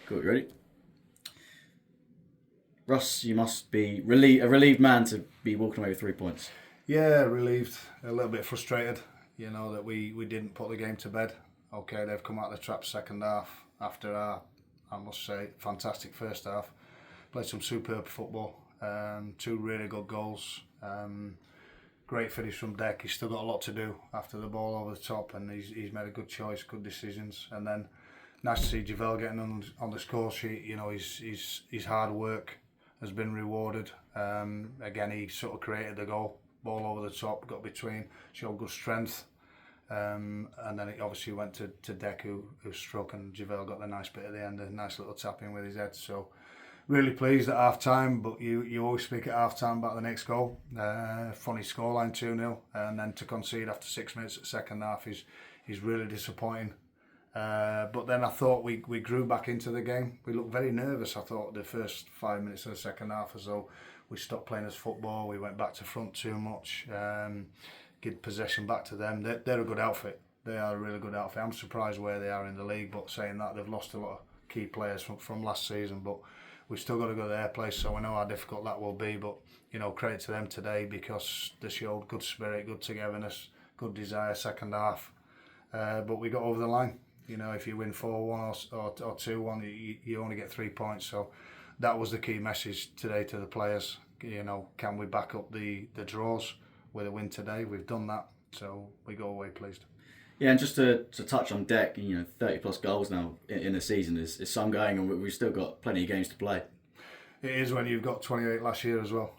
Cool, you ready? Russ, you must be a relieved man to be walking away with 3 points. Yeah, relieved, a little bit frustrated, that we didn't put the game to bed. Okay, they've come out of the trap second half after our, I must say, fantastic first half. Played some superb football, 2 really good goals. Great finish from Deck. He's still got a lot to do after the ball over the top, and he's made a good choice, good decisions. And then nice to see Javel getting on the score sheet. His hard work has been rewarded. Again, he sort of created the goal, ball over the top, got between, showed good strength. And then it obviously went to Deck, who struck, and Javel got the nice bit at the end, a nice little tap in with his head. So really pleased at half time, but you always speak at half time about the next goal. Funny scoreline 2-0, and then to concede after 6 minutes at second half is really disappointing. But then I thought we grew back into the game. We looked very nervous, I thought, the first 5 minutes of the second half, as though we stopped playing as football. We went back to front too much, give possession back to them. They're a good outfit. They are a really good outfit. I'm surprised where they are in the league, but saying that, they've lost a lot of key players from last season, but we've still got to go to their place, so I know how difficult that will be. But credit to them today, because they showed good spirit, good togetherness, good desire second half. But we got over the line. If you win 4-1 or 2-1, you only get 3 points. So that was the key message today to the players. Can we back up the draws with a win today? We've done that, so we go away pleased. Yeah, and just to touch on Deck, 30 plus goals now in a season is some going, and we've still got plenty of games to play. It is when you've got 28 last year as well,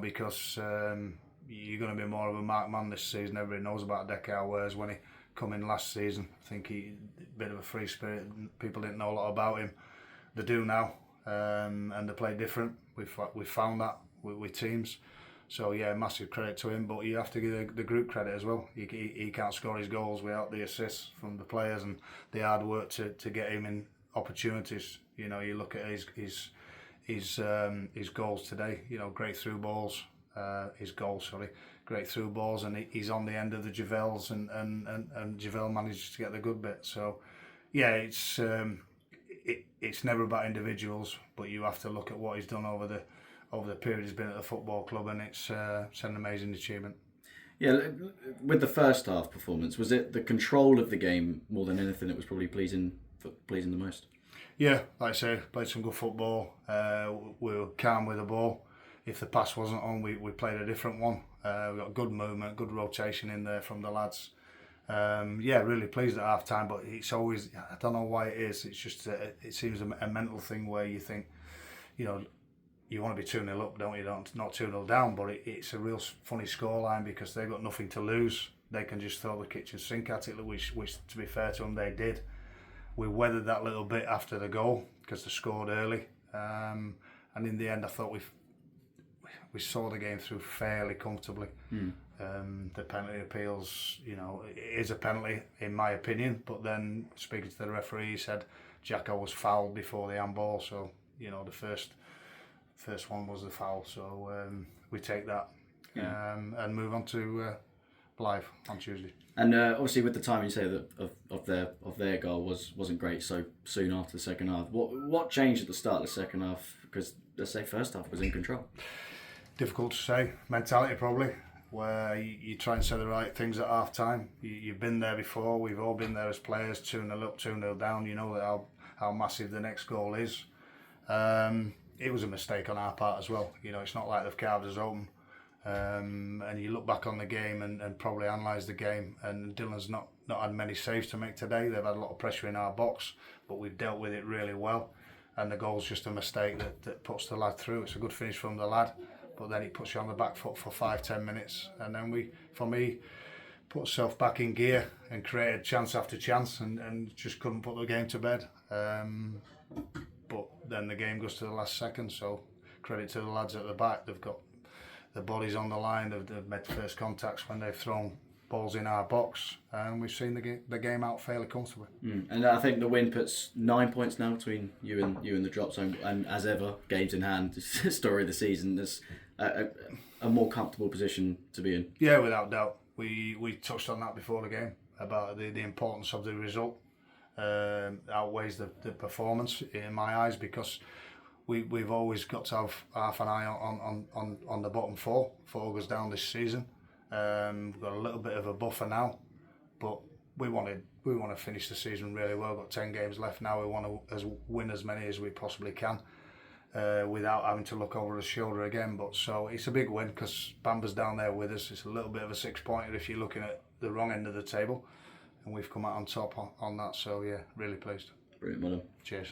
because you're going to be more of a marked man this season. Everybody knows about Deckard, whereas when he come in last season, I think he a bit of a free spirit. People didn't know a lot about him. They do now, and they play different. We've found that with teams. So yeah, massive credit to him, but you have to give the group credit as well. He can't score his goals without the assists from the players and the hard work to get him in opportunities. You look at his goals today. Great through balls. Great through balls, and he's on the end of the Javels, and Javel manages to get the good bit. So yeah, it's never about individuals, but you have to look at what he's done over the period he's been at the football club, and it's an amazing achievement. Yeah, with the first half performance, was it the control of the game more than anything that was probably pleasing the most? Yeah, like I say, played some good football. We were calm with the ball. If the pass wasn't on, we played a different one. We got good movement, good rotation in there from the lads. Yeah, really pleased at half time, but it's always, I don't know why it is, it's just it seems a mental thing where you think, you want to be 2-0 up, don't you? Not 2-0 down, but it's a real funny scoreline because they've got nothing to lose. They can just throw the kitchen sink at it, which to be fair to them, they did. We weathered that little bit after the goal because they scored early. And in the end, I thought we saw the game through fairly comfortably. The penalty appeals, it is a penalty in my opinion, but then speaking to the referee, he said Jacko was fouled before the handball, so the first one was the foul, so we take that and move on to Blythe on Tuesday. And obviously, with the time you say that of their goal wasn't great so soon after the second half. What changed at the start of the second half? Because let's say first half was in control. Difficult to say. Mentality probably, where you try and say the right things at half time. You've been there before. We've all been there as players. 2-0 up, 2-0 down. You know that how massive the next goal is. It was a mistake on our part as well. It's not like they've carved us open. And you look back on the game and probably analyse the game, and Dylan's not had many saves to make today. They've had a lot of pressure in our box, but we've dealt with it really well. And the goal's just a mistake that puts the lad through. It's a good finish from the lad, but then it puts you on the back foot for 5-10 minutes. And then for me, put myself back in gear and created chance after chance and just couldn't put the game to bed. But then the game goes to the last second, so credit to the lads at the back. They've got the bodies on the line, they've made first contacts when they've thrown balls in our box, and we've seen the game out fairly comfortably. And I think the win puts 9 points now between you and the drop zone, and as ever, games in hand, story of the season, there's a more comfortable position to be in. Yeah, without doubt. We touched on that before the game, about the importance of the result. outweighs the performance in my eyes, because we've always got to have half an eye on the bottom four goes down this season. We've got a little bit of a buffer now, but we want to finish the season really well. We've got 10 games left now. We want to win as many as we possibly can, without having to look over the shoulder again. But so it's a big win because Bamber's down there with us. It's a little bit of a 6-pointer if you're looking at the wrong end of the table, and we've come out on top on that. So yeah, really pleased. Brilliant, well done. Cheers.